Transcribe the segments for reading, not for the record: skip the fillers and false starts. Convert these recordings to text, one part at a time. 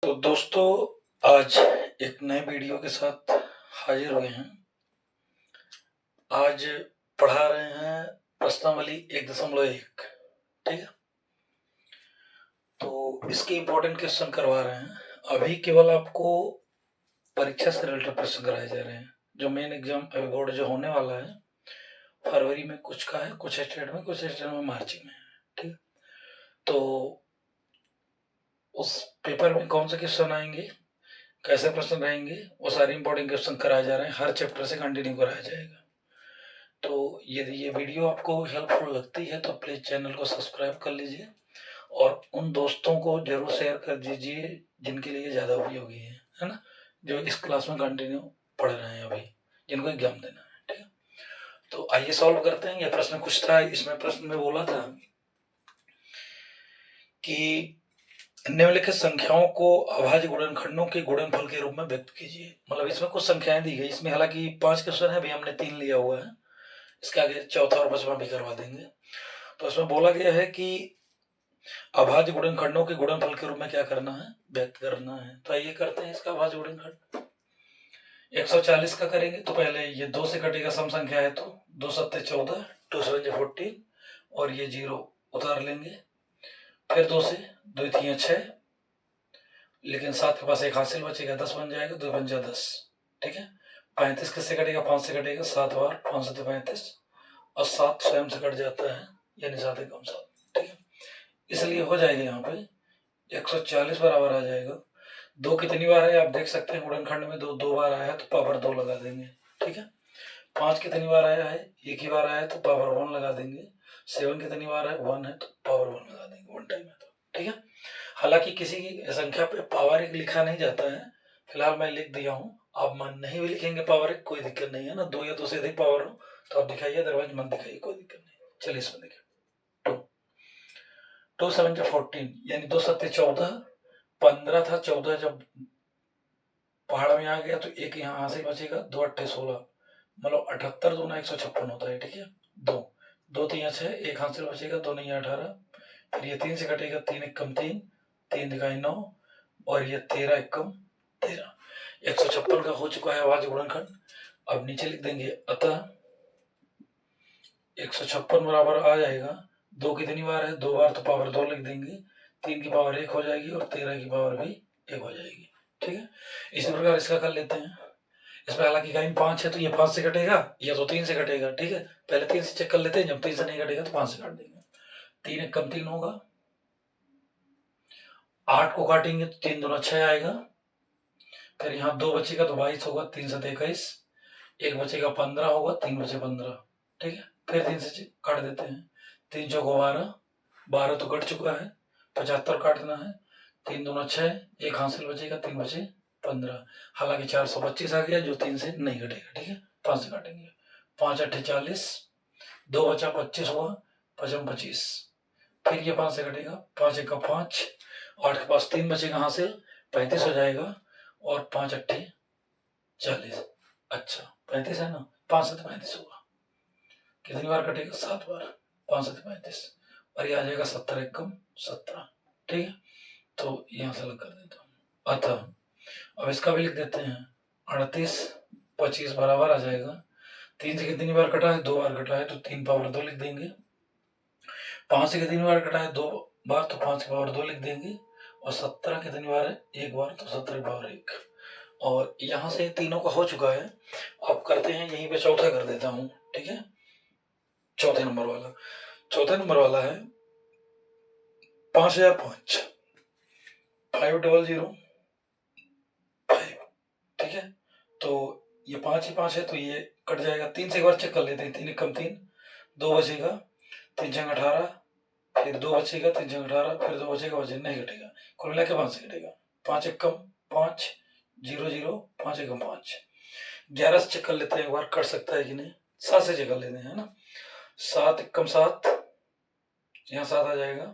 तो दोस्तों, आज एक नए वीडियो के साथ हाजिर हुए हैं। आज पढ़ा रहे हैं प्रश्नावली 1.1। ठीक है, तो इसके इम्पोर्टेंट क्वेश्चन करवा रहे हैं। अभी केवल आपको परीक्षा से रिलेटेड प्रश्न कराए जा रहे हैं। जो मेन एग्जाम अभी बोर्ड जो होने वाला है फरवरी में कुछ का है, कुछ स्टेट में, कुछ स्टेट में मार्च में है। ठीक, तो उस पेपर में कौन से क्वेश्चन आएंगे, कैसे प्रश्न रहेंगे, वो सारे इंपॉर्टेंट क्वेश्चन कराए जा रहे हैं। हर चैप्टर से कंटिन्यू कराया जाएगा। तो यदि ये वीडियो आपको हेल्पफुल लगती है तो प्लीज चैनल को सब्सक्राइब कर लीजिए और उन दोस्तों को जरूर शेयर कर दीजिए जिनके लिए ज़्यादा उपयोगी है ना, जो इस क्लास में कंटिन्यू पढ़ रहे हैं अभी, जिनको एग्जाम देना है। ठीक है, तो आइए सॉल्व करते हैं। यह प्रश्न कुछ था, इसमें प्रश्न में बोला था कि निम्नलिखित संख्याओं को अभाज्य गुणनखंडों के गुणनफल के रूप में व्यक्त कीजिए। मतलब इसमें कुछ संख्याएं दी गई, इसमें हालांकि 5 क्वेश्चन है, अभी हमने 3 लिया हुआ है, इसके आगे चौथा और 5वां भी करवा देंगे। तो इसमें बोला गया है कि अभाज्य गुणनखंडों के गुणनफल के रूप में क्या करना है, व्यक्त करना है। तो आइए करते हैं इसका अभाज्य गुणनखंड। 140 का करेंगे तो पहले ये 2 से कटेगा, सम संख्या है तो 2 सत्ते 14, 2 7 14 और ये 0 उतार लेंगे। फिर 2 से 2 3 6, लेकिन 7 के पास एक हासिल बचेगा, 10 बन जाएगा, 2 5 10। ठीक है, 35 किससे कटेगा, 5 से कटेगा, 7 बार 5 7 35 और 7 स्वयं से कट जाता है, यानी 7 एकम 7। ठीक है, इसलिए हो जाएगा यहाँ पे 140 बराबर आ जाएगा। 2 कितनी बार है आप देख सकते हैं, गुणनखंड में 2 बार आया है तो पावर 2 लगा देंगे। ठीक है, 5 कितनी बार आया है, एक ही बार आया है तो पावर 1 लगा देंगे। 7 कितनी बार है, 1 है तो पावर 1 लगा देंगे, 1 टाइम है तो। ठीक है, हालांकि किसी की संख्या पे पावर 1 लिखा नहीं जाता है, फिलहाल मैं लिख दिया हूँ। आप मन नहीं भी लिखेंगे पावर 1, कोई दिक्कत नहीं है ना। 2 या 2 से अधिक पावर हो तो आप दिखाइए, अदरवाइज मत दिखाइए, कोई दिक्कत नहीं। चलिए इसमें देखिए, 2 7 14 यानी 2 7 14, 15 था, 14 जब पहाड़ में आ गया तो एक यहाँ से बचेगा, 2 8 16, मतलब 78 दूना 156 होता है। ठीक है, 2 2 3 6, एक हाथ से बचेगा, 2 नहीं 18, फिर ये 3 से कटेगा, 3 एकम 3, 3 दिखाई 9 और ये 13 एकम 13। 156 का हो चुका है अभाज्य गुणनखंड। अब नीचे लिख देंगे, अतः 156 बराबर आ जाएगा, 2 कितनी बार है, 2 बार तो पावर 2 लिख देंगे, 3 की पावर 1 हो जाएगी और 13 की पावर भी 1 हो जाएगी। ठीक है, इसी प्रकार इसका कर लेते हैं। इसमें हालांकि कहीं 5 है तो ये 5 से कटेगा या तो 3 से कटेगा। ठीक है, पहले 3 से चेक कर लेते हैं, जब 3 से नहीं कटेगा तो 5 से काट देंगे। 3 एकम 3 होगा, 8 को काटेंगे तो 3 दूना 6 आएगा, फिर यहाँ 2 बचेगा तो 22 होगा, 3 7 21, एक बचेगा 15 होगा, 3 बचे 15। ठीक है, फिर 3 से काट देते हैं, 3 चौको 12, 12 तो कट चुका है, 75 काटना है, 3 दूना 6, एक हासिल बचेगा, 3 बचे 15। हालांकि 425 आ गया जो 3 से नहीं कटेगा। ठीक है, 5 से काटेंगे, 5 8 40, 2 बचा 25 हुआ, 5 25, फिर ये 5 से कटेगा, 5 1 5, 8 के पास 3 बचेगा, हासिल 35 हो जाएगा और 5 8 40। अच्छा 35 है ना, 5 7 35 होगा, कितनी बार कटेगा, 7 बार, 5 7 35 और ये आ जाएगा 70 एकम 17। ठीक है, तो यहाँ से अलग कर देता हूँ। अतः अब इसका भी लिख देते हैं, 38 25 बराबर आ जाएगा, 3 से कितनी बार कटा है, 2 बार कटा है तो 3 पावर 2 लिख देंगे। 5 से कितनी बार कटा है, 2 बार तो 5 की पावर 2 लिख देंगे और 17 कितनी बार है, 1 बार तो 17 की पावर 1। और यहाँ से तीनों का हो चुका है। अब करते हैं, यहीं पे चौथा कर देता हूँ। ठीक है, चौथे नंबर वाला है 5005 5005। ठीक है, तो ये 5 ही 5 है तो ये कट जाएगा, 3 से एक बार चेक कर लेते हैं, 3 एकम 3, 2 बचेगा, 3 छंग 18, फिर 2 बचेगा, 3 छंग 18, फिर 2 बचेगा, वजन नहीं घटेगा, कुल मिला के 5 से घटेगा, 5 एकम 5 0 0, 5 एकम 5। 11 से चेक कर लेते हैं एक बार, कट सकता है कि नहीं, 7 से चेक कर लेते हैं, है ना, 7 एकम 7, यहाँ 7 आ जाएगा,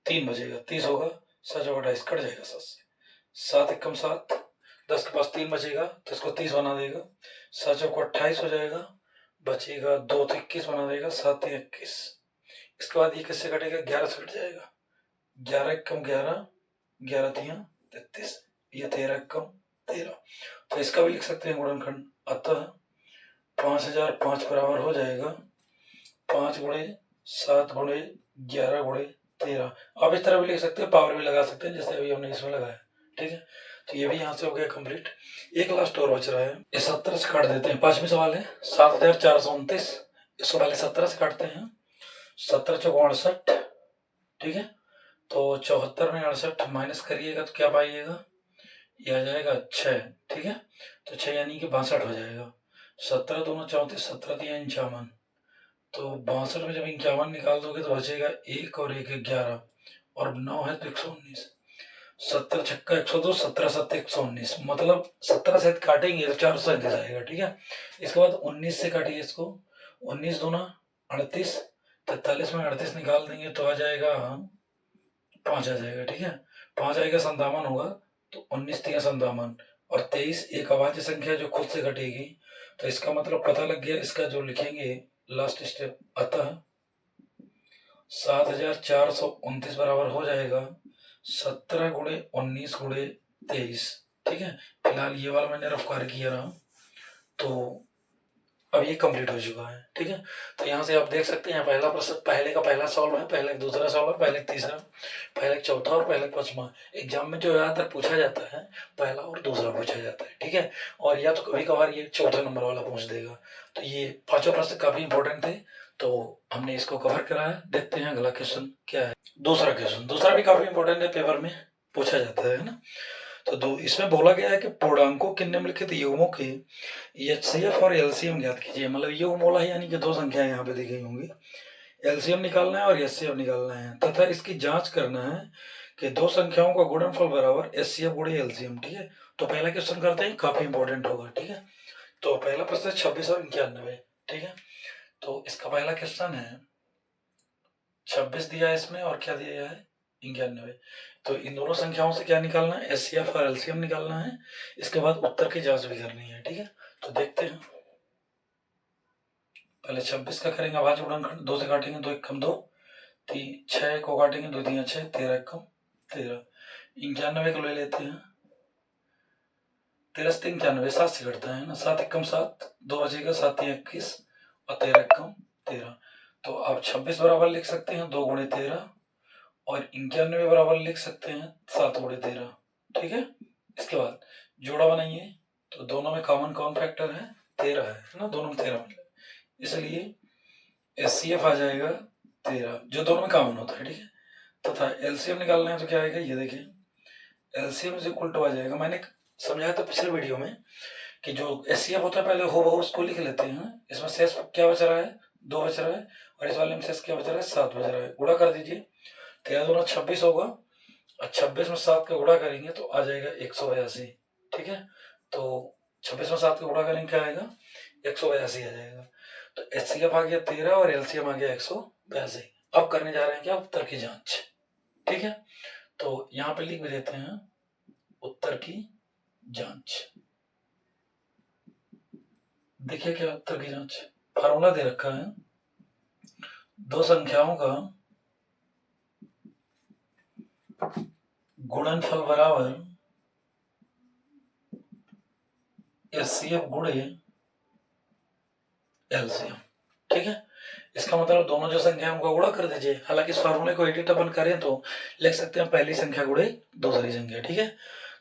3 बचेगा, 30 होगा, 7 चौका 28 कट जाएगा 7 से, 7 एकम 7, 10 के पास 3 बचेगा तो इसको 30 बना देगा, 7 चौका 28 हो जाएगा, बचेगा 2 तो 21 बना देगा, 7 3 21। इसके बाद ये किससे कटेगा, 11 से कट जाएगा, 11 एकम 11, 11 3 33, ये 13 कम 13, तो इसका भी लिख सकते हैं गुणनखंड। अतः 5005 बराबर हो जाएगा 5 गुणे 7 गुणे 11 गुणे 13। आप इस तरह भी लिख सकते हैं, पावर भी लगा सकते हैं जैसे अभी हमने इसमें लगाया, ठीक है। तो ये भी यहाँ से हो गया कंप्लीट। एक लास्ट और बच रहा है, ये 17 से काट देते हैं। 5वां सवाल है 7429, इसको पहले 17 से काटते हैं। 17 चौको 68, ठीक है। तो 74 में 68 माइनस करिएगा तो क्या पाइएगा, ये आ जाएगा 6, ठीक है। तो 6 यानी कि 62 हो जाएगा। 17 दूना 34, 17 दिया 51, तो 62 में जब 51 निकाल दोगे तो बचेगा 1 और 1 11, और 9 है तो 119। 17 छक्का 102, 17 7 119, मतलब 17 से काटेंगे तो 437 आएगा, ठीक है। इसके बाद 19 से काटिए इसको, 19 दूना 38, 43 में 38 निकाल देंगे तो आ जाएगा 5 आ जाएगा, ठीक है। 5 आएगा 57 होगा, तो 19 3 57, और 23 एक अभाज्य संख्या जो खुद से घटेगी, तो इसका मतलब पता लग गया। इसका जो लिखेंगे लास्ट स्टेप, अतः 7429 बराबर हो जाएगा 17 गुणे 19 गुणे 23, ठीक है। फिलहाल ये वाला मैंने रफ कार्य किया रहा, तो अब ये कंप्लीट हो चुका है, ठीक है। तो यहाँ से आप देख सकते हैं पहला प्रश्न, पहले का पहला सॉल्व है, पहले का दूसरा सॉल्व है, पहले का तीसरा, पहले का चौथा और पहले का पांचवा। एग्जाम में जो ज्यादातर पूछा जाता है पहला और दूसरा पूछा जाता है, ठीक है। और या तो कभी कभार ये चौथा नंबर वाला पूछ देगा। तो ये पांचों प्रश्न काफी इंपॉर्टेंट थे, तो हमने इसको कवर कराया। देखते हैं अगला क्वेश्चन क्या है। दूसरा क्वेश्चन, दूसरा भी काफी इंपॉर्टेंट है, पेपर में पूछा जाता है ना। तो इसमें बोला गया है कि पूर्णांकों के निम्नलिखित युग्मों के एचसीएफ और एलसीएम ज्ञात कीजिए। मतलब युग्म बोला है यानी कि दो संख्याएं यहाँ पे दी गई होंगी, एलसीएम निकालना है और एचसीएफ निकालना है, तथा इसकी जांच करना है कि दो संख्याओं का गुणनफल बराबर एचसीएफ गुणे एलसीएम, ठीक है। तो पहला क्वेश्चन करते हैं, काफी इंपॉर्टेंट होगा, ठीक है। तो पहला प्रश्न 26 और 91, ठीक है। तो इसका पहला क्वेश्चन है 26 दिया है इसमें, और क्या दिया है 91। तो इन दोनों संख्याओं से क्या निकालना है, एचसीएफ और एलसीएम निकालना है। इसके बाद उत्तर की जांच भी करनी है, ठीक है। तो देखते हैं, पहले 26 का करेंगे अभाज्य गुणनखंड, 2 से काटेंगे 2 1 कम 2, 6 को काटेंगे 2 3 6, 13 कम 13। 91 को ले लेते हैं, 13 से 91, 7 से कटता है ना, 7 1 कम 7, 2 बचेगा, 7 3 21 और 13 कम 13। तो आप 26 बराबर लिख सकते हैं 2 गुणे 13, और 91 बराबर लिख सकते हैं 7 गुणे 13, ठीक है। इसके बाद जोड़ा बनाइए, तो दोनों में कॉमन कौन फैक्टर है, 13 है ना, दोनों में 13 मिले, इसलिए एचसीएफ आ जाएगा 13, जो दोनों में कॉमन होता है, ठीक है। तथा एलसीएम निकालना है तो क्या आएगा, ये देखिए एलसीएम इज इक्वल टू आ जाएगा, मैंने समझाया था पिछले वीडियो में कि जो एचसीएफ होता है पहले हो उसको लिख लेते हैं। इसमें शेष क्या बच रहा है, 2 बच रहा है, और इस वाले में शेष क्या बच रहा है, 7 बच रहा है। गुणा कर दीजिए, 13 दूना 26 होगा, और 26 में 7 का गुणा करेंगे तो आ जाएगा 182, ठीक है। तो 26 में 7 का गुणा करेंगे क्या आएगा, 182 आ जाएगा। तो एचसीएफ आ गया 13 और एलसीएम आ गया 182। अब करने जा रहे हैं क्या, उत्तर की जांच, ठीक है। तो यहाँ पे लिख भी देते हैं उत्तर की जांच। देखिए क्या उत्तर की जांच, फार्मूला दे रखा है, दो संख्याओं का गुणनफल बराबर एचसीएफ गुणे एलसीएम, ठीक है। इसका मतलब दोनों जो संख्या उनका गुणा कर दीजिए। हालांकि इस फार्मूले को एडिट अपन करें तो लिख सकते हैं पहली संख्या गुणे दूसरी संख्या, ठीक है।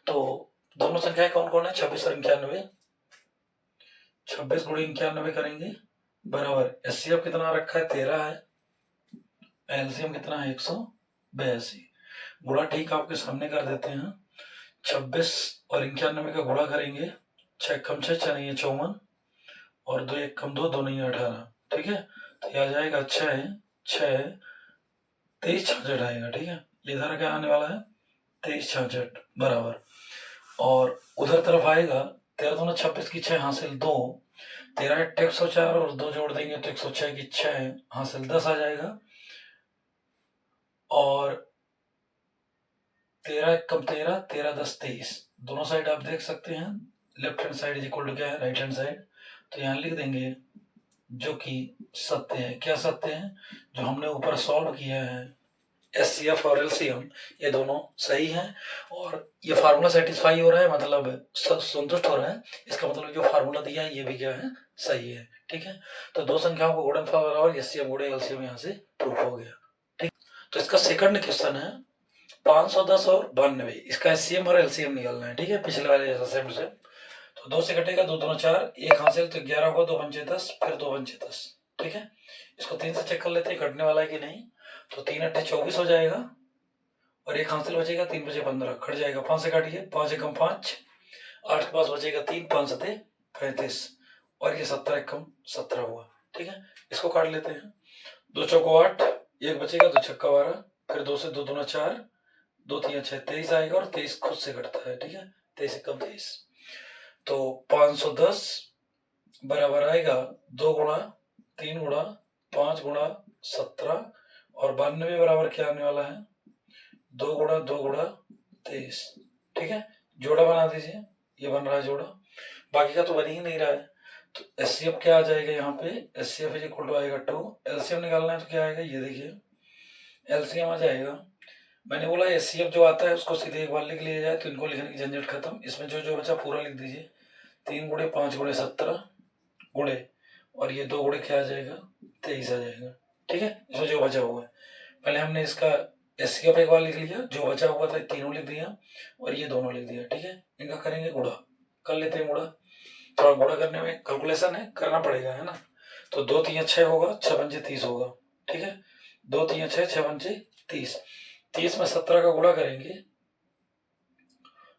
तो दोनों संख्याएं कौन कौन है, 26 और 91। 26 गुणे 91 करेंगे बराबर एचसीएफ कितना रखा है, 13 है, एलसीएम कितना है 182। गुणा ठीक आपके सामने कर देते हैं, 26 और 91 का गुणा करेंगे, 6 कम 6 6 नहीं है 54, और 2 1 कम 2 2 नहीं है 18, ठीक है। तो यह आ जाएगा 6 6 23 66 आएगा, ठीक है। इधर क्या आने वाला है 23 66 बराबर, और उधर तरफ आएगा 13 दूना 26 की 6 हासिल 2, 13 8 104 और 2 जोड़ देंगे तो 106 की 6 हासिल 10 आ जाएगा, और 13 1 कम 13, 13 10 23। दोनों साइड आप देख सकते हैं, left hand side is equal to क्या है, राइट हैंड साइड। तो यहाँ लिख देंगे जो कि सत्य है। क्या सत्य है, जो हमने ऊपर सॉल्व किया है एचसीएफ और एलसीएम ये दोनों सही हैं और ये फार्मूला सेटिस्फाई हो रहा है, मतलब संतुष्ट हो रहा है। इसका मतलब जो फार्मूला दिया है ये भी क्या है, सही है। ठीक है, तो दो संख्याओं को गुणनफल और एचसीएफ गुणे एलसीएम यहाँ से प्रूफ हो गया। ठीक, तो इसका सेकंड क्वेश्चन है 510 और 92, इसका एचसीएम और एलसीएम निकालना है। ठीक है, पिछले वाले जैसा सेम से। तो 2 से कटेगा 2 दूना 4, एक हासिल तो 11 होगा, 2 पंचे 10, फिर 2 पंचे 10। ठीक है, इसको 3 से चेक कर लेते हैं कटने वाला है कि नहीं। तो 3 अट्ठे 24 हो जाएगा और एक हासिल बचेगा, 3 बचे 15, कट जाएगा। 5 से काटिए, 5 एकम 5, 8 के पास बचेगा 3, 5 सते 35 और ये 17 एकम 17 हुआ। ठीक है, इसको काट लेते हैं। 2 चौको 8, एक बचेगा, 2 छक्का 12, फिर 2 से 2 दूना 4, 2 3 6 23 आएगा और 23 खुद से कटता है। ठीक है, 23 एकम 23, तो 510 बराबर आएगा 2 गुणा 3 गुणा 5 गुणा 17 और 92 बराबर क्या आने वाला है, 2 गुणा 2 गुणा 23। ठीक है, जोड़ा बना दीजिए, ये बन रहा है जोड़ा, बाकी का तो बन ही नहीं रहा है। तो एचसीएफ क्या आ जाएगा यहाँ पे, एचसीएफ इज इक्वल टू आएगा 2, एलसीएम निकालना है तो क्या आएगा, ये देखिए एलसीएम आ जाएगा। मैंने बोला एचसीएफ जो आता है उसको सीधे एक बार लिख लिया जाए, तो इनको लिखने की झंझट खत्म। इसमें जो जो बचा पूरा लिख दीजिए, 3 गुणे 5 गुणे 17 गुणे और ये 2 गुणे क्या आ जाएगा, 23 आ जाएगा। ठीक है, इसमें जो बचा हुआ है, पहले हमने इसका एचसीएफ एक बार लिख लिया, जो बचा हुआ था तीनों लिख दिया और ये दोनों लिख दिया। ठीक है, इनका करेंगे गुणा, कर लेते हैं गुणा। थोड़ा गुणा करने में कैलकुलेशन है, करना पड़ेगा, है ना। तो 2 3 6 होगा, 6 पंचे 30 होगा। ठीक है, 2 3 6, 6 पंचे 30, 30 में 17 का गुणा करेंगे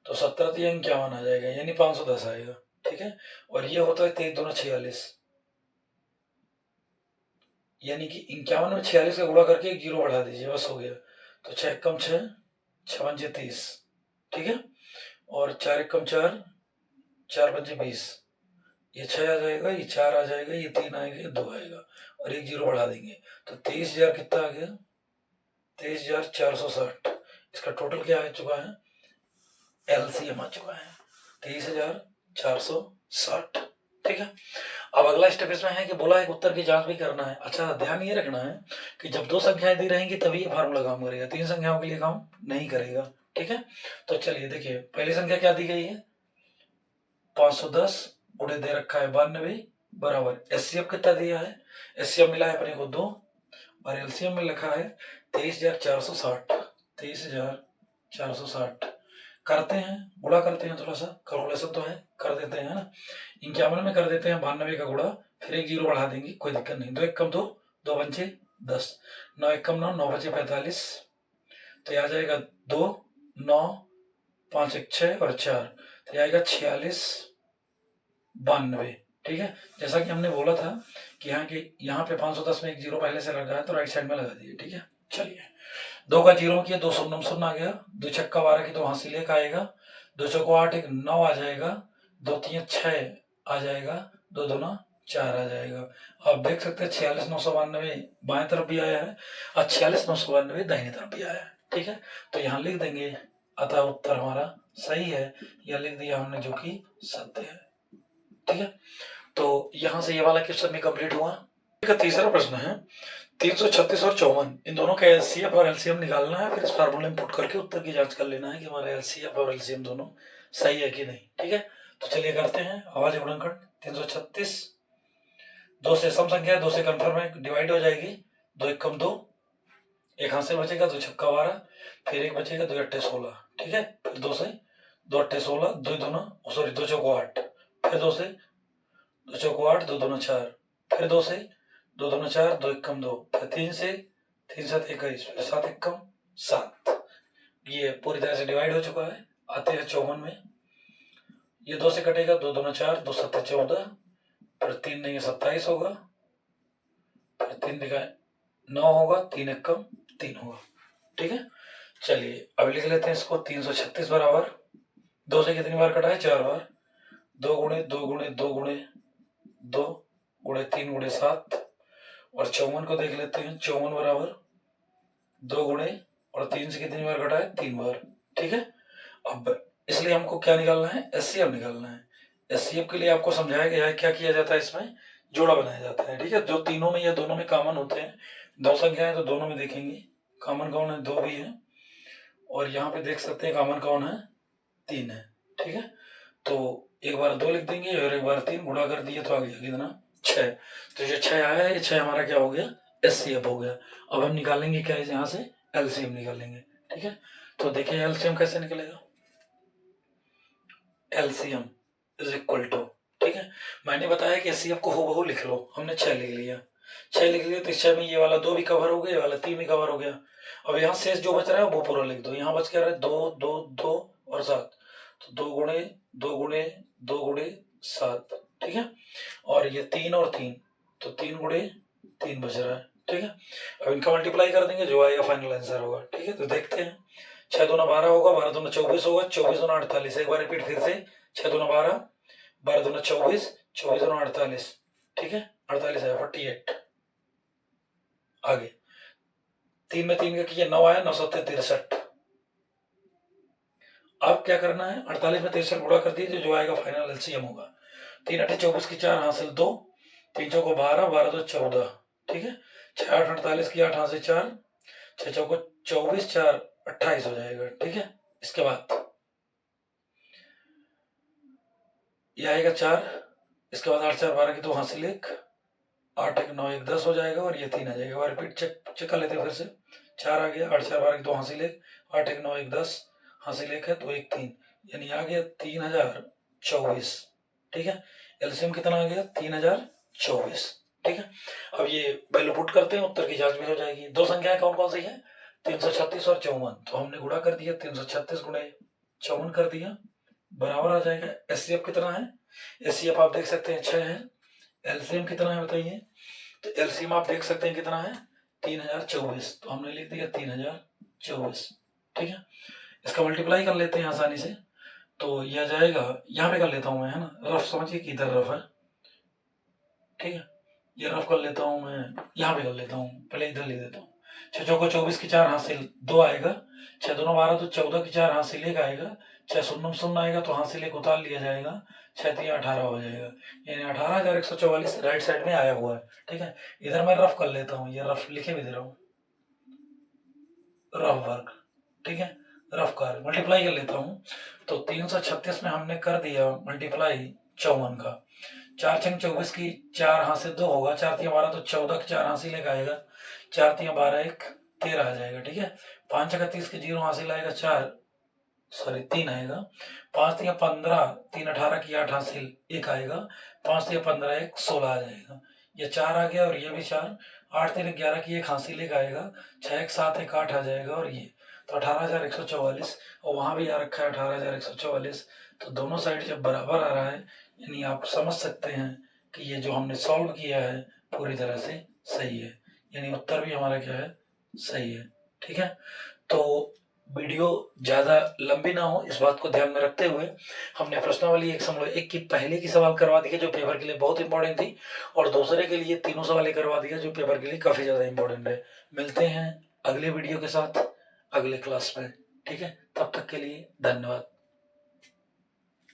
तो 17 3 51 आ जाएगा, यानी 510 आएगा। ठीक है, और ये होता है 23 दूना 46, यानी कि 51 में 46 का गुणा करके 1 जीरो बढ़ा दीजिए, बस हो गया। तो 6 कम 6, 6 पंचे 30। ठीक है, और 4 कम 4, 4 पंचे 20, ये 6 आ जाएगा, ये 4 आ जाएगा, ये 3 आएगा, ये 2 आएगा और 1 जीरो बढ़ा देंगे तो 23,000 कितना आ गया, 23,460। इसका टोटल क्या आ चुका है, एलसीएम आ चुका है 23,460। ठीक है, अब अगला स्टेप इसमें है कि बोला है उत्तर की जांच भी करना है। अच्छा, ध्यान ये रखना है कि जब 2 संख्याएं दी रहेंगी तभी ये फार्मूला काम करेगा, 3 संख्याओं के लिए काम नहीं करेगा। ठीक है, तो चलिए देखिए, पहली संख्या क्या दी गई है, 510 गुणे दे रखा है 92 बराबर एचसीएफ कितना दिया है, एचसीएफ मिला है अपने को 2 और एलसीएम में लिखा है 23,460। 23,460 करते हैं, गुणा करते हैं, थोड़ा सा कैलकुलेशन तो है, कर देते हैं ना। 51 में कर देते हैं 92 का गुणा, फिर 1 जीरो बढ़ा देंगे, कोई दिक्कत नहीं। 2 एकम 2, 2 पंचे 10, 9 एकम 9, 9 पंचे 45, तो यह आ जाएगा 2 9 5 1 6 और 4, तो यह आएगा 46 92। ठीक है, जैसा कि हमने बोला था कि यहाँ पे 510 में 1 जीरो पहले से लगा है तो राइट साइड में लगा दिए। ठीक है, चलिए 2 का जीरो किया, 2 शून्य शून्य आ गया, 2 छक्का 12 की तो हासिल 1 आएगा, 2 चौको 8 1 9 आ जाएगा, 2 3 6 आ जाएगा, 2 दूना 4 आ जाएगा। आप देख सकते हैं 46,992 बाएं तरफ भी आया है और 46,992 दाहिनी तरफ भी आया है। ठीक है, तो यहाँ लिख देंगे, अतः उत्तर हमारा सही है, यह लिख दिया हमने जो कि सत्य है। ठीक है, तो यहाँ से ये वाला क्वेश्चन भी कंप्लीट हुआ। तीसरा प्रश्न है 336 और 54, इन दोनों का एलसीएफ और एलसीएम निकालना है, फिर इस फार्मूले में पुट करके उत्तर की जांच कर लेना है कि हमारा एलसीएफ और एलसीएम दोनों सही है कि नहीं। ठीक है, तो चलिए करते हैं। आवाज गुणनखंड 336, 2 से सम संख्या है, 2 से कन्फर्म है, डिवाइड हो जाएगी, 2 एकम 2, एक हाथ से बचेगा, 2 छक्का 12, फिर 1 बचेगा, 2 अट्ठे 16। ठीक है, फिर 2 से 2 अट्ठे 16, 2 दूना सॉरी 2 चौको 8, फिर 2 से 2 चौको 8, 2 दूना 4, फिर 2 से 2 दूना 4, 2 एकम 2, फिर 3 से 3 7 21, फिर 7 एकम 7। ये पूरी तरह से डिवाइड हो चुका है। आते हैं 54 में, ये 2 से कटेगा, 2 दूना 4, 2 7 14, फिर 3 नहीं 27 होगा, फिर 3 दिखा 9 होगा, 3 एकम 3 होगा। ठीक है, चलिए अब लिख लेते हैं इसको। 336 बराबर 2 से कितनी बार कटा है, 4 बार, 2 गुणे 2 गुणे 2 गुणे 2 गुणे 3 गुणे 7, और 54 को देख लेते हैं। 54 बराबर 2 गुणे और 3 से कितनी बार कटा है, 3 बार। ठीक है, अब इसलिए हमको क्या निकालना है, एचसीएफ निकालना है। एचसीएफ के लिए आपको समझाया गया है क्या किया जाता है, इसमें जोड़ा बनाया जाता है। ठीक है, जो तीनों में या दोनों में कॉमन होते हैं, 2 संख्याएं तो दोनों में देखेंगे कॉमन कौन है, 2 भी है, और यहाँ पे देख सकते हैं कॉमन कौन है, 3 है। ठीक है, तो एक बार 2 लिख देंगे और एक बार 3 गुणा कर दिए तो आ गया कितना, 6। तो जो 6 आया है, ये 6 हमारा क्या हो गया, एचसीएफ हो गया। अब हम निकालेंगे क्या है, यहाँ से एलसीएम निकालेंगे। ठीक है, तो देखिए एलसीएम कैसे निकलेगा, एलसीएम इज इक्वल टू, ठीक है, मैंने बताया कि एचसीएफ को हूबहू लिख लो, हमने 6 लिख लिया, 6 लिख लिया, तो इस 6 में ये वाला 2 भी कवर हो गया, ये वाला 3 भी कवर हो गया। अब यहाँ शेष जो बच रहा है वो पूरा लिख दो, यहाँ बच क्या रहा है, 2 2 2 और 7, तो 2 गुणे 2 गुणे 2 गुणे 7। ठीक है, और ये 3 और 3, तो 3 गुणे 3 बच रहा है। ठीक है, अब इनका मल्टीप्लाई कर देंगे, जो आएगा फाइनल आंसर होगा। ठीक है, तो देखते हैं, 6 दूना 12 होगा, 12 दूना 24 होगा, 24 दूना 48। एक बार रिपीट फिर से, 6 दूना 12, 12 दूना 24, 24 दूना 48। ठीक है, 48 है, 48। आगे 3 में 3 का किया, 9 आया, 9 7 63। अब क्या करना है, 48 में 63 गुणा कर दीजिए, जो आएगा फाइनल एलसीएम होगा। 3 8 24 की 4 हासिल 2, 3 चौको 12, 12 2 14। ठीक है, 6 8 48 की 8 हासिल 4, 6 चौको 24, 4 28 हो जाएगा। ठीक है, इसके बाद ये आएगा 4, इसके बाद 8 4 12 की 2 हासिल 1, 8 1 9 1 10 हो जाएगा, और ये 3 आ जाएगा। और रिपीट चेक कर लेते हैं फिर से, 4 आ गया, 8 4 12 की 2 हासिल 1, 8 1 9 1 10 हासिल 1 है, तो 1 3, यानी आ गया 3024। ठीक है, एलसीएम कितना आ गया, 3024। ठीक है, अब ये वैल्यू पुट करते हैं, उत्तर की जांच भी हो जाएगी। दो संख्याएं कौन कौन सी है, 336 और 54, तो हमने गुणा कर दिया, 336 गुणे 54 कर दिया, बराबर आ जाएगा। एचसीएफ कितना है, एचसीएफ आप देख सकते हैं 6 है। एलसीएम कितना है बताइए, तो एलसीएम आप देख सकते हैं कितना है, 3024, तो हमने लिख दिया 3024। ठीक है, इसका मल्टीप्लाई कर लेते हैं आसानी से, तो यह जाएगा, यहाँ पे कर लेता हूँ मैं, है ना, रफ समझिए कि इधर रफ है। ठीक है, ये रफ कर लेता हूँ मैं, यहाँ पे कर लेता हूँ, पहले इधर लिख देता हूँ। 6 चौको 24 की 4 हासिल 2 आएगा, 6 दूना 12 तो 14 की 4 हासिल 1 आएगा, 6 शून्य शून्य आएगा तो हासिल 1 उतार लिया जाएगा, 6 3 18 हो जाएगा, यानी 18,144 राइट साइड में आया हुआ है। ठीक है, इधर मैं रफ कर लेता हूँ, ये रफ लिखे भी दे रहा हूँ, रफ वर्क। ठीक है, रफ कार्य मल्टीप्लाई कर लेता हूँ, तो 336 में हमने कर दिया मल्टीप्लाई 54 का, 4 6 24 की 4 हासिल 2 होगा, 4 3 12 तो 14 की 4 हासिल 1 आएगा, 4 3 12 1 13 आ जाएगा। ठीक है, 5 31 की 0 हासिल आएगा 4, सॉरी 3 आएगा, 5 3 15, 3 18 की 8 हासिल 1 आएगा, 5 3 15 1 16 आ जाएगा, ये 4 आ गया, और ये भी 4, 8 3 11 की 1 हासिल 1 आएगा, 6 1 7 1 8 आ जाएगा, और ये तो 18,144, और वहां भी आ रखा है 18,144, तो दोनों साइड जब बराबर आ रहा है, यानी आप समझ सकते हैं कि ये जो हमने सॉल्व किया है पूरी तरह से सही है, यानी उत्तर भी हमारा क्या है, सही है। ठीक है, तो वीडियो ज्यादा लंबी ना हो, इस बात को ध्यान में रखते हुए हमने प्रश्नावली 1 की पहले की सवाल करवा दी है, जो पेपर के लिए बहुत इंपॉर्टेंट थी, और दूसरे के लिए तीनों सवाल करवा दिया, जो पेपर के लिए काफी ज्यादा इंपॉर्टेंट है। मिलते हैं अगले वीडियो के साथ अगले क्लास में। ठीक है, तब तक के लिए धन्यवाद।